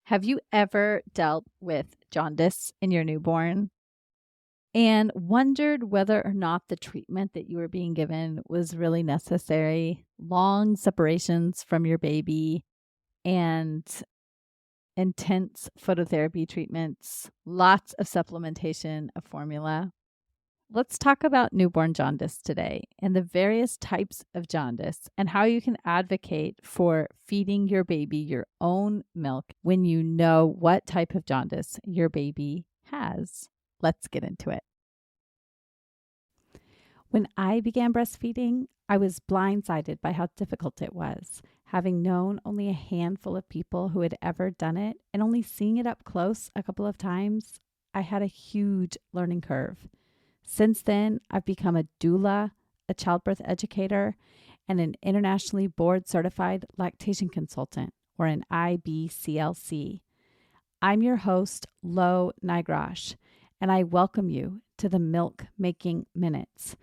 Have you ever dealt with jaundice in your newborn and wondered whether or not the treatment that you were being given was really necessary? Long separations from your baby and intense phototherapy treatments, lots of supplementation of formula. Let's talk about newborn jaundice today and the various types of jaundice and how you can advocate for feeding your baby your own milk when you know what type of jaundice your baby has. Let's get into it. When I began breastfeeding, I was blindsided by how difficult it was. Having known only a handful of people who had ever done it and only seeing it up close a couple of times, I had a huge learning curve. Since then, I've become a doula, a childbirth educator, and an internationally board certified lactation consultant, or an IBCLC. I'm your host, Lo Nigrosh, and I welcome you to the Milk Making Minutes,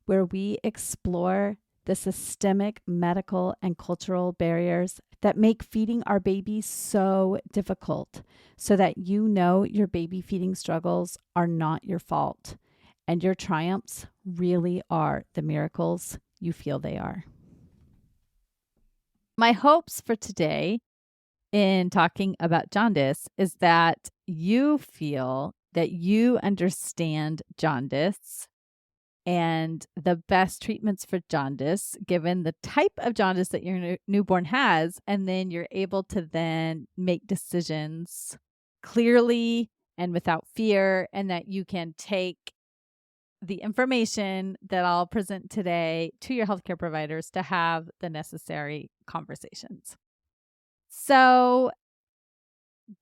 where we explore the systemic, medical, and cultural barriers that make feeding our babies so difficult, so that you know your baby feeding struggles are not your fault. And your triumphs really are the miracles you feel they are. My hopes for today in talking about jaundice is that you feel that you understand jaundice and the best treatments for jaundice, given the type of jaundice that your newborn has, and then you're able to then make decisions clearly and without fear, and that you can take the information that I'll present today to your healthcare providers to have the necessary conversations. So,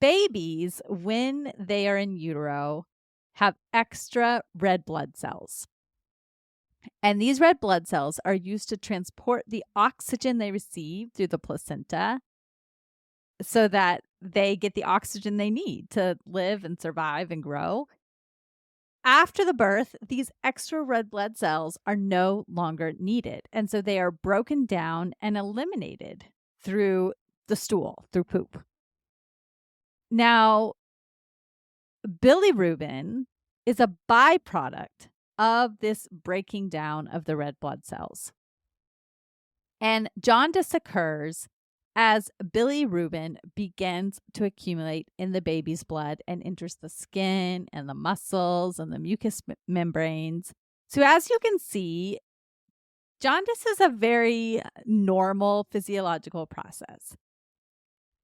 babies, when they are in utero, have extra red blood cells. And these red blood cells are used to transport the oxygen they receive through the placenta so that they get the oxygen they need to live and survive and grow. After the birth, these extra red blood cells are no longer needed. And so they are broken down and eliminated through the stool, through poop. Now, bilirubin is a byproduct of this breaking down of the red blood cells. And jaundice occurs as bilirubin begins to accumulate in the baby's blood and enters the skin and the muscles and the mucous membranes. So as you can see, jaundice is a very normal physiological process.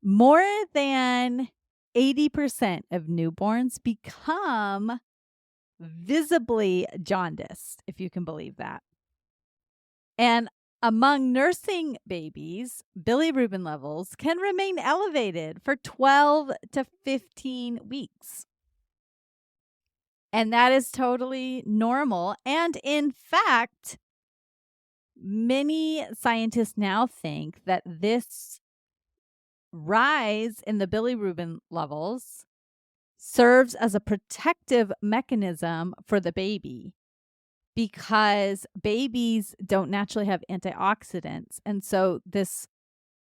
More than 80% of newborns become visibly jaundiced, if you can believe that. And among nursing babies, bilirubin levels can remain elevated for 12 to 15 weeks. And that is totally normal. And in fact, many scientists now think that this rise in the bilirubin levels serves as a protective mechanism for the baby, because babies don't naturally have antioxidants. And so this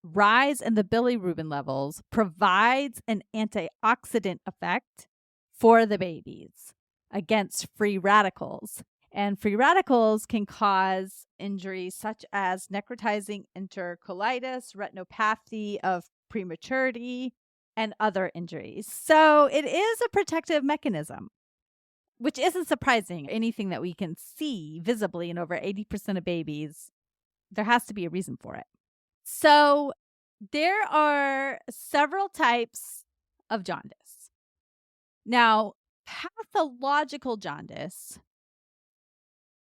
rise in the bilirubin levels provides an antioxidant effect for the babies against free radicals. And free radicals can cause injuries such as necrotizing enterocolitis, retinopathy of prematurity, and other injuries. So it is a protective mechanism, which isn't surprising. Anything that we can see visibly in over 80% of babies, there has to be a reason for it. So there are several types of jaundice. Now, pathological jaundice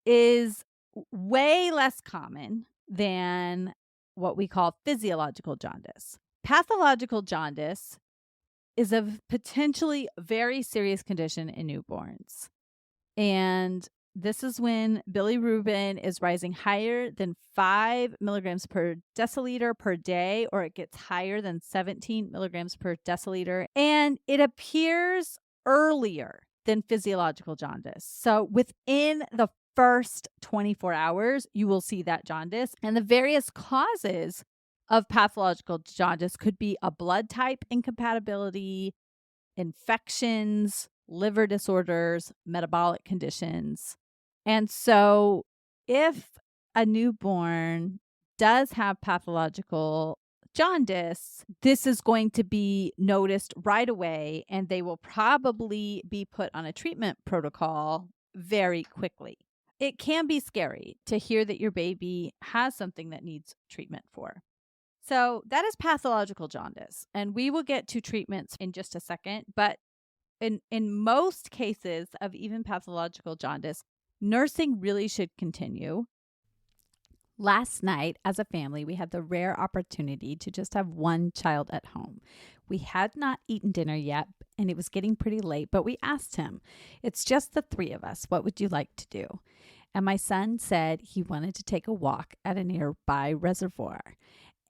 is way less common than what we call physiological jaundice. Pathological jaundice is a potentially very serious condition in newborns. And this is when bilirubin is rising higher than 5 milligrams per deciliter per day, or it gets higher than 17 milligrams per deciliter. And it appears earlier than physiological jaundice. So within the first 24 hours, you will see that jaundice. And the various causes of pathological jaundice could be a blood type incompatibility, infections, liver disorders, metabolic conditions. And so if a newborn does have pathological jaundice, this is going to be noticed right away, and they will probably be put on a treatment protocol very quickly. It can be scary to hear that your baby has something that needs treatment for. So that is pathological jaundice, and we will get to treatments in just a second. But in most cases of even pathological jaundice, nursing really should continue. Last night, as a family, we had the rare opportunity to just have one child at home. We had not eaten dinner yet, and it was getting pretty late, but we asked him, "It's just the three of us. What would you like to do?" And my son said he wanted to take a walk at a nearby reservoir.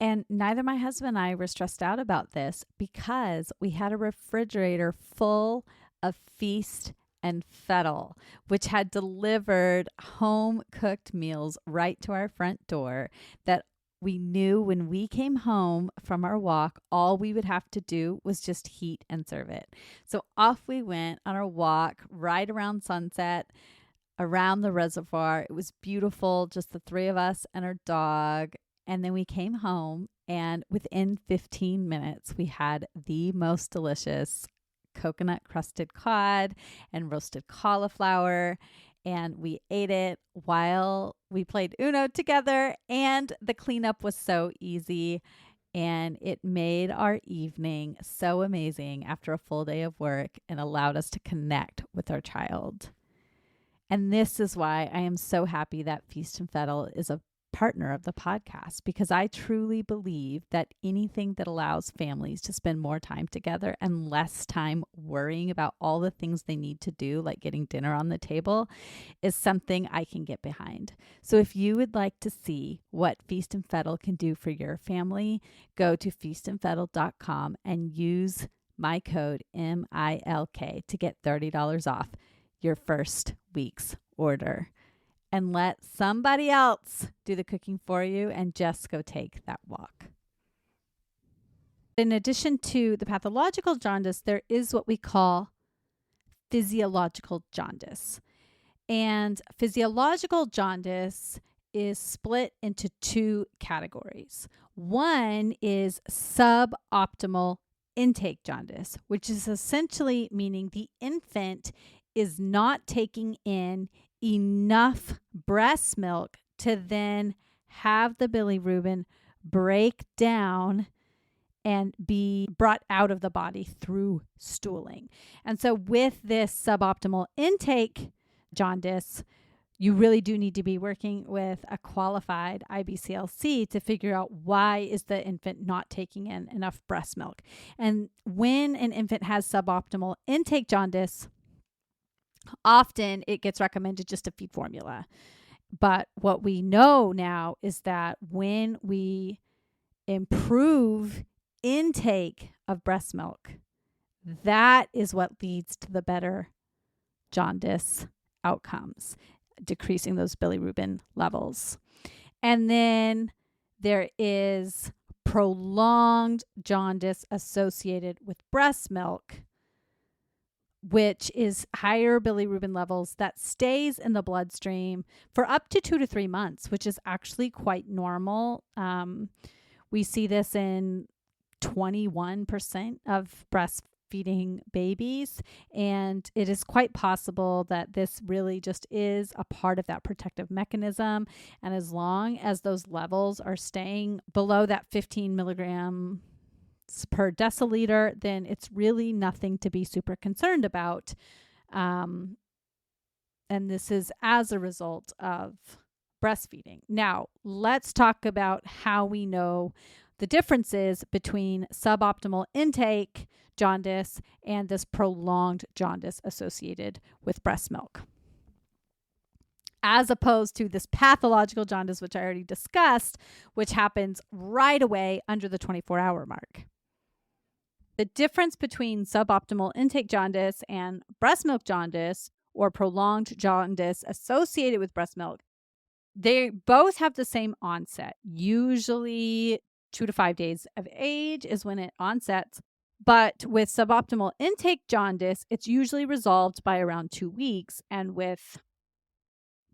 And neither my husband and I were stressed out about this because we had a refrigerator full of Feast and Fettle, which had delivered home cooked meals right to our front door that we knew when we came home from our walk, all we would have to do was just heat and serve it. So off we went on our walk right around sunset, around the reservoir. It was beautiful, just the three of us and our dog. And then we came home, and within 15 minutes, we had the most delicious coconut crusted cod and roasted cauliflower. And we ate it while we played Uno together. And the cleanup was so easy. And it made our evening so amazing after a full day of work and allowed us to connect with our child. And this is why I am so happy that Feast and Fettle is a partner of the podcast, because I truly believe that anything that allows families to spend more time together and less time worrying about all the things they need to do, like getting dinner on the table, is something I can get behind. So if you would like to see what Feast and Fettle can do for your family, go to feastandfettle.com and use my code MILK to get $30 off your first week's order. And let somebody else do the cooking for you and just go take that walk. In addition to the pathological jaundice, there is what we call physiological jaundice. And physiological jaundice is split into two categories. One is suboptimal intake jaundice, which is essentially meaning the infant is not taking in enough breast milk to then have the bilirubin break down and be brought out of the body through stooling. And so with this suboptimal intake jaundice, you really do need to be working with a qualified IBCLC to figure out why is the infant not taking in enough breast milk. And when an infant has suboptimal intake jaundice, often it gets recommended just to feed formula. But what we know now is that when we improve intake of breast milk, that is what leads to the better jaundice outcomes, decreasing those bilirubin levels. And then there is prolonged jaundice associated with breast milk, which is higher bilirubin levels that stays in the bloodstream for up to 2 to 3 months, which is actually quite normal. We see this in 21% of breastfeeding babies, and it is quite possible that this really just is a part of that protective mechanism. And as long as those levels are staying below that 15 milligram per deciliter, then it's really nothing to be super concerned about. And this is as a result of breastfeeding. Now, let's talk about how we know the differences between suboptimal intake jaundice and this prolonged jaundice associated with breast milk, as opposed to this pathological jaundice, which I already discussed, which happens right away under the 24-hour mark. The difference between suboptimal intake jaundice and breast milk jaundice, or prolonged jaundice associated with breast milk, they both have the same onset, usually 2 to 5 days of age is when it onsets. But with suboptimal intake jaundice, it's usually resolved by around 2 weeks. And with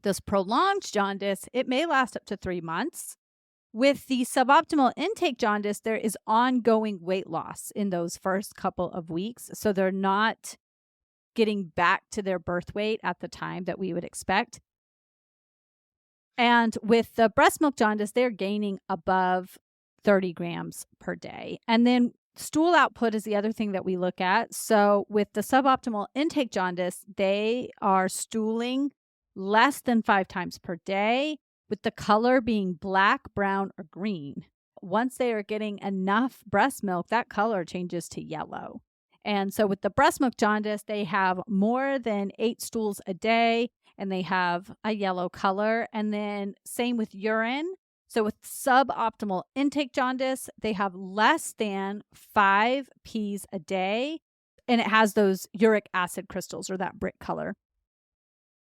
this prolonged jaundice, it may last up to 3 months. With the suboptimal intake jaundice, there is ongoing weight loss in those first couple of weeks. So they're not getting back to their birth weight at the time that we would expect. And with the breast milk jaundice, they're gaining above 30 grams per day. And then stool output is the other thing that we look at. So with the suboptimal intake jaundice, they are stooling less than 5 times per day, with the color being black, brown, or green. Once they are getting enough breast milk, that color changes to yellow. And so with the breast milk jaundice, they have more than 8 stools a day, and they have a yellow color. And then same with urine. So with suboptimal intake jaundice, they have less than 5 Ps a day, and it has those uric acid crystals or that brick color.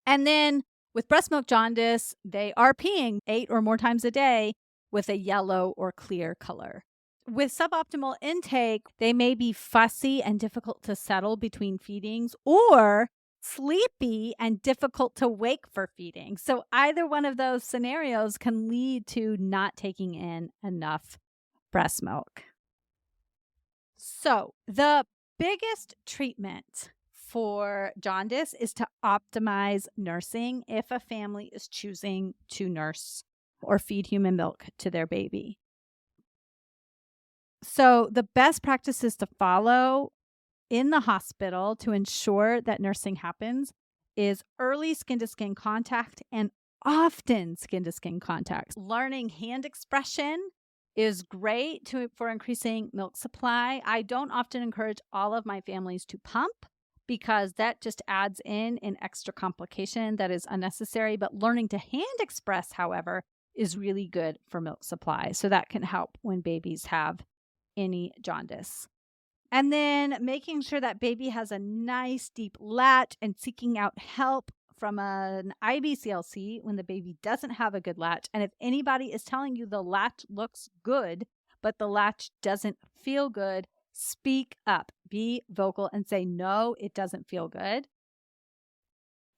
And then with breast milk jaundice, they are peeing 8 or more times a day with a yellow or clear color. With suboptimal intake, they may be fussy and difficult to settle between feedings, or sleepy and difficult to wake for feeding. So either one of those scenarios can lead to not taking in enough breast milk. So the biggest treatment for jaundice is to optimize nursing if a family is choosing to nurse or feed human milk to their baby. So the best practices to follow in the hospital to ensure that nursing happens is early skin-to-skin contact and often skin-to-skin contact. Learning hand expression is great for increasing milk supply. I don't often encourage all of my families to pump because that just adds in an extra complication that is unnecessary. But learning to hand express, however, is really good for milk supply. So that can help when babies have any jaundice. And then making sure that baby has a nice deep latch and seeking out help from an IBCLC when the baby doesn't have a good latch. And if anybody is telling you the latch looks good, but the latch doesn't feel good, speak up, be vocal and say, no, it doesn't feel good.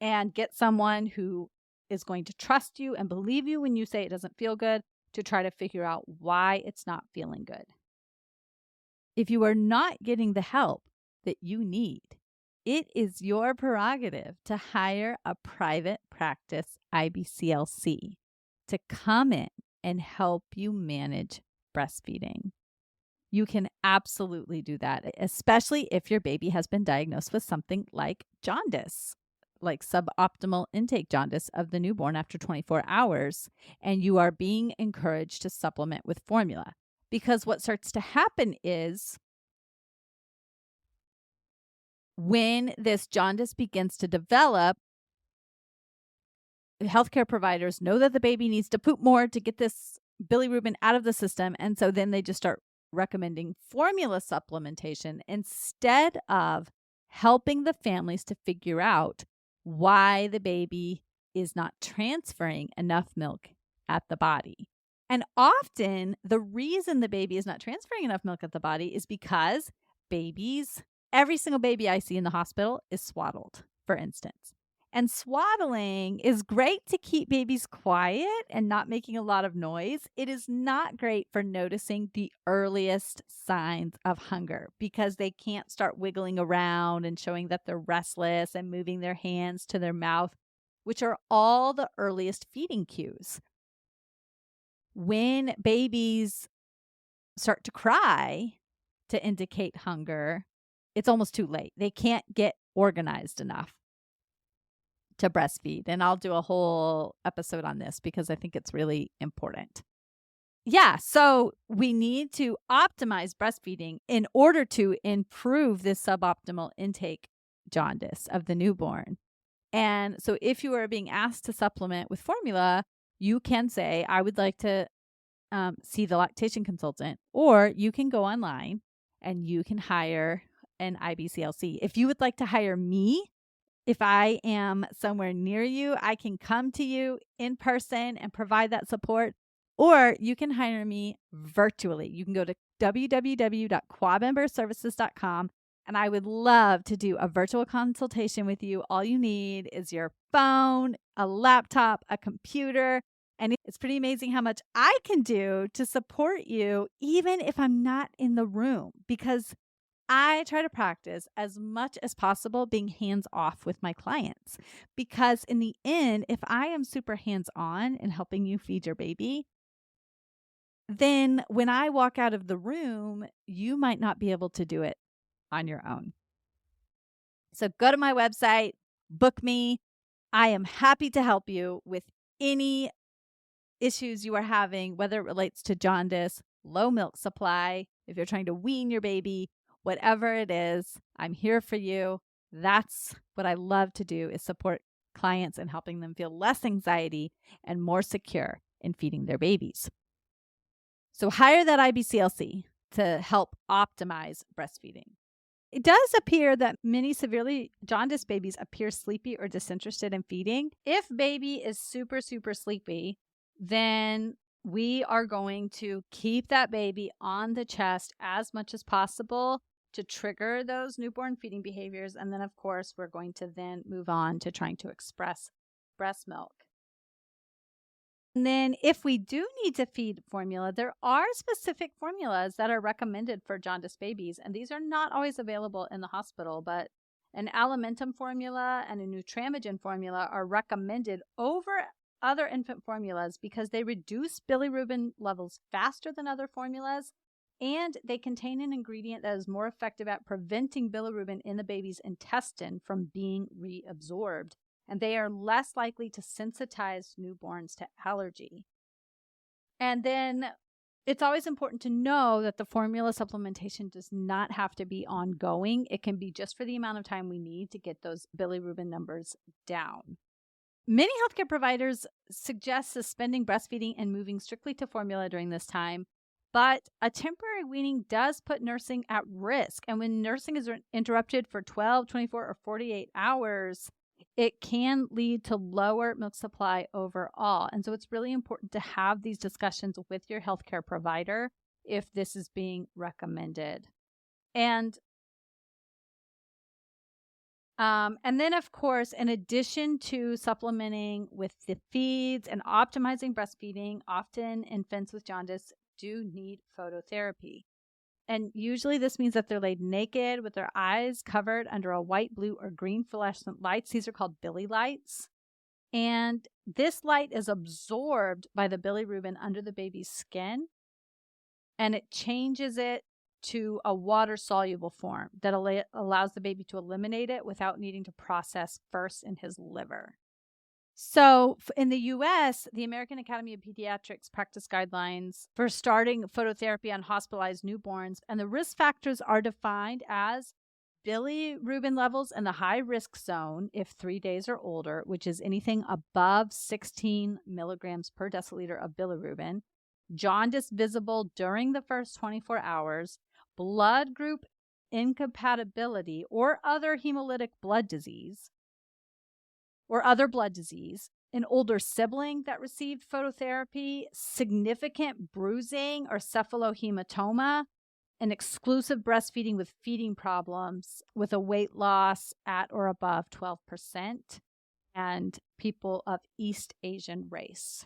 And get someone who is going to trust you and believe you when you say it doesn't feel good to try to figure out why it's not feeling good. If you are not getting the help that you need, it is your prerogative to hire a private practice IBCLC to come in and help you manage breastfeeding. You can absolutely do that, especially if your baby has been diagnosed with something like jaundice, like suboptimal intake jaundice of the newborn after 24 hours, and you are being encouraged to supplement with formula. Because what starts to happen is when this jaundice begins to develop, healthcare providers know that the baby needs to poop more to get this bilirubin out of the system. And so then they just start recommending formula supplementation instead of helping the families to figure out why the baby is not transferring enough milk at the body. And often the reason the baby is not transferring enough milk at the body is because every single baby I see in the hospital is swaddled, for instance. And swaddling is great to keep babies quiet and not making a lot of noise. It is not great for noticing the earliest signs of hunger because they can't start wiggling around and showing that they're restless and moving their hands to their mouth, which are all the earliest feeding cues. When babies start to cry to indicate hunger, it's almost too late. They can't get organized enough to breastfeed. And I'll do a whole episode on this because I think it's really important. Yeah, so we need to optimize breastfeeding in order to improve this suboptimal intake jaundice of the newborn. And so if you are being asked to supplement with formula, you can say, I would like to see the lactation consultant, or you can go online and you can hire an IBCLC. If you would like to hire me, if I am somewhere near you, I can come to you in person and provide that support. Or you can hire me virtually. You can go to www.quabandbirthservices.com, and I would love to do a virtual consultation with you. All you need is your phone, a laptop, a computer, and it's pretty amazing how much I can do to support you, even if I'm not in the room, because I try to practice as much as possible being hands off with my clients. Because in the end, if I am super hands on in helping you feed your baby, then when I walk out of the room, you might not be able to do it on your own. So go to my website, book me. I am happy to help you with any issues you are having, whether it relates to jaundice, low milk supply, if you're trying to wean your baby, whatever it is, I'm here for you. That's what I love to do, is support clients and helping them feel less anxiety and more secure in feeding their babies. So hire that IBCLC to help optimize breastfeeding. It does appear that many severely jaundiced babies appear sleepy or disinterested in feeding. If baby is super, super sleepy, then we are going to keep that baby on the chest as much as possible to trigger those newborn feeding behaviors. And then, of course, we're going to then move on to trying to express breast milk. And then if we do need to feed formula, there are specific formulas that are recommended for jaundice babies, and these are not always available in the hospital, but an alimentum formula and a Nutramigen formula are recommended over other infant formulas because they reduce bilirubin levels faster than other formulas, and they contain an ingredient that is more effective at preventing bilirubin in the baby's intestine from being reabsorbed. And they are less likely to sensitize newborns to allergy. And then it's always important to know that the formula supplementation does not have to be ongoing. It can be just for the amount of time we need to get those bilirubin numbers down. Many healthcare providers suggest suspending breastfeeding and moving strictly to formula during this time, but a temporary weaning does put nursing at risk. And when nursing is interrupted for 12, 24, or 48 hours, it can lead to lower milk supply overall. And so it's really important to have these discussions with your healthcare provider if this is being recommended. And then, of course, in addition to supplementing with the feeds and optimizing breastfeeding, often infants with jaundice do need phototherapy. And usually this means that they're laid naked with their eyes covered under a white, blue, or green fluorescent lights. These are called billy lights. And this light is absorbed by the bilirubin under the baby's skin, and it changes it to a water-soluble form that allows the baby to eliminate it without needing to process first in his liver. So in the U.S., the American Academy of Pediatrics practice guidelines for starting phototherapy on hospitalized newborns, and the risk factors are defined as bilirubin levels in the high-risk zone if 3 days or older, which is anything above 16 milligrams per deciliter of bilirubin, jaundice visible during the first 24 hours, blood group incompatibility or other hemolytic blood disease, or other blood disease, an older sibling that received phototherapy, significant bruising or cephalohematoma, an exclusive breastfeeding with feeding problems with a weight loss at or above 12%, and people of East Asian race.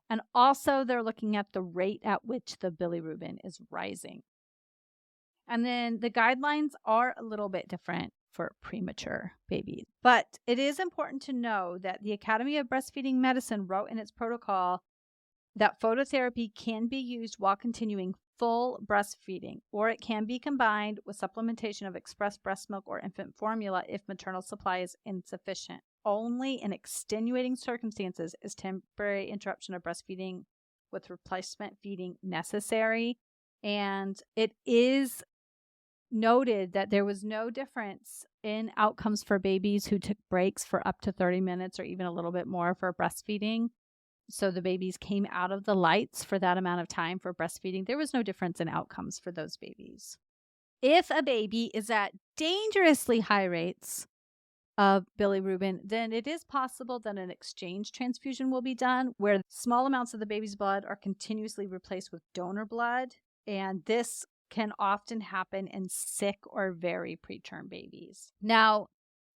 And also they're looking at the rate at which the bilirubin is rising. And then the guidelines are a little bit different for premature babies. But it is important to know that the Academy of Breastfeeding Medicine wrote in its protocol that phototherapy can be used while continuing full breastfeeding, or it can be combined with supplementation of expressed breast milk or infant formula if maternal supply is insufficient. Only in extenuating circumstances is temporary interruption of breastfeeding with replacement feeding necessary. And it is noted that there was no difference in outcomes for babies who took breaks for up to 30 minutes or even a little bit more for breastfeeding. So the babies came out of the lights for that amount of time for breastfeeding. There was no difference in outcomes for those babies. If a baby is at dangerously high rates of bilirubin, then it is possible that an exchange transfusion will be done where small amounts of the baby's blood are continuously replaced with donor blood. And this can often happen in sick or very preterm babies. Now,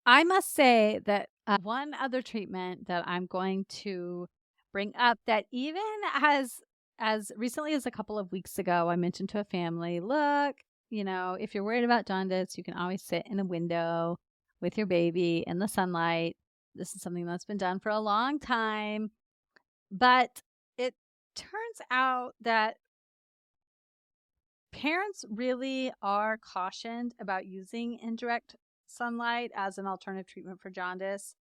I must say that one other treatment that I'm going to bring up that even as recently as a couple of weeks ago, I mentioned to a family, look, if you're worried about jaundice, you can always sit in a window with your baby in the sunlight. This is something that's been done for a long time. But it turns out that parents really are cautioned about using indirect sunlight as an alternative treatment for jaundice.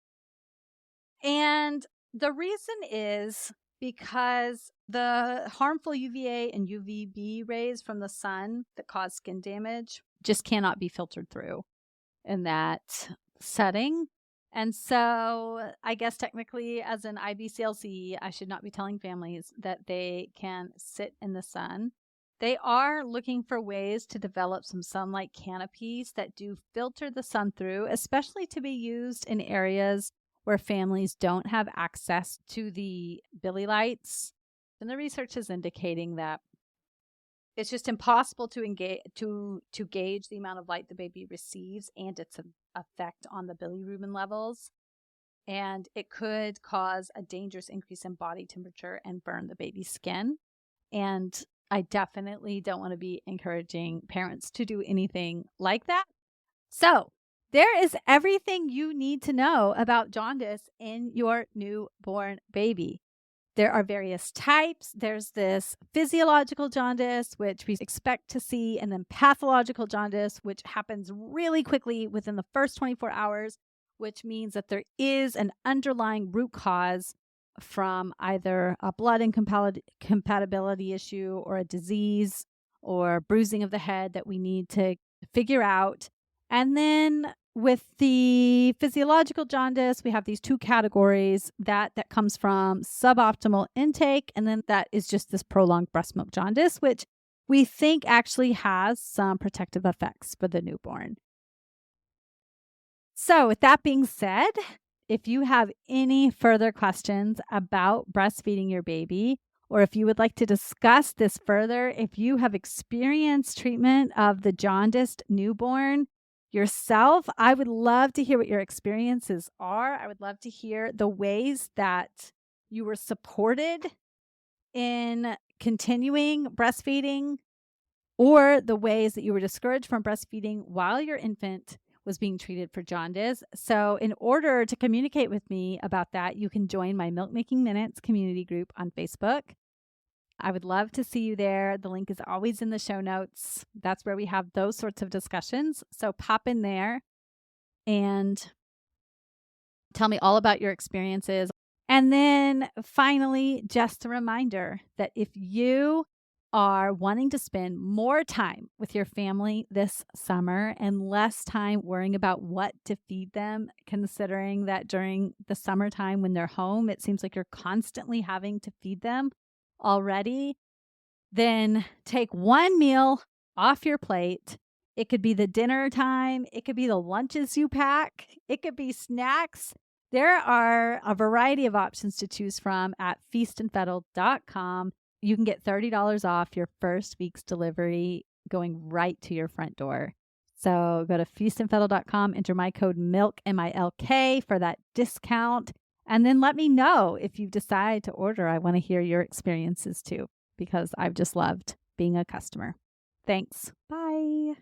And the reason is because the harmful UVA and UVB rays from the sun that cause skin damage just cannot be filtered through in that setting. And so I guess technically as an IBCLC, I should not be telling families that they can sit in the sun. They are looking for ways to develop some sunlight canopies that do filter the sun through, especially to be used in areas where families don't have access to the billy lights. And the research is indicating that it's just impossible to gauge the amount of light the baby receives and its effect on the bilirubin levels. And it could cause a dangerous increase in body temperature and burn the baby's skin. And I definitely don't want to be encouraging parents to do anything like that. So there is everything you need to know about jaundice in your newborn baby. There are various types. There's this physiological jaundice, which we expect to see, and then pathological jaundice, which happens really quickly within the first 24 hours, which means that there is an underlying root cause from either a blood incompatibility issue or a disease or bruising of the head that we need to figure out. And then with the physiological jaundice, we have these two categories that comes from suboptimal intake, and then that is just this prolonged breast milk jaundice, which we think actually has some protective effects for the newborn. So with that being said, if you have any further questions about breastfeeding your baby, or if you would like to discuss this further, if you have experienced treatment of the jaundiced newborn yourself, I would love to hear what your experiences are. I would love to hear the ways that you were supported in continuing breastfeeding or the ways that you were discouraged from breastfeeding while your infant was being treated for jaundice. So in order to communicate with me about that, you can join my Milk Making Minutes community group on Facebook. I would love to see you there. The link is always in the show notes. That's where we have those sorts of discussions. So pop in there and tell me all about your experiences. And then finally, just a reminder that if you are wanting to spend more time with your family this summer and less time worrying about what to feed them, considering that during the summertime when they're home, it seems like you're constantly having to feed them already, then take one meal off your plate. It could be the dinner time. It could be the lunches you pack. It could be snacks. There are a variety of options to choose from at feastandfettle.com. You can get $30 off your first week's delivery going right to your front door. So go to feastandfettle.com, enter my code MILK, MILK, for that discount. And then let me know if you decide to order. I want to hear your experiences too, because I've just loved being a customer. Thanks. Bye.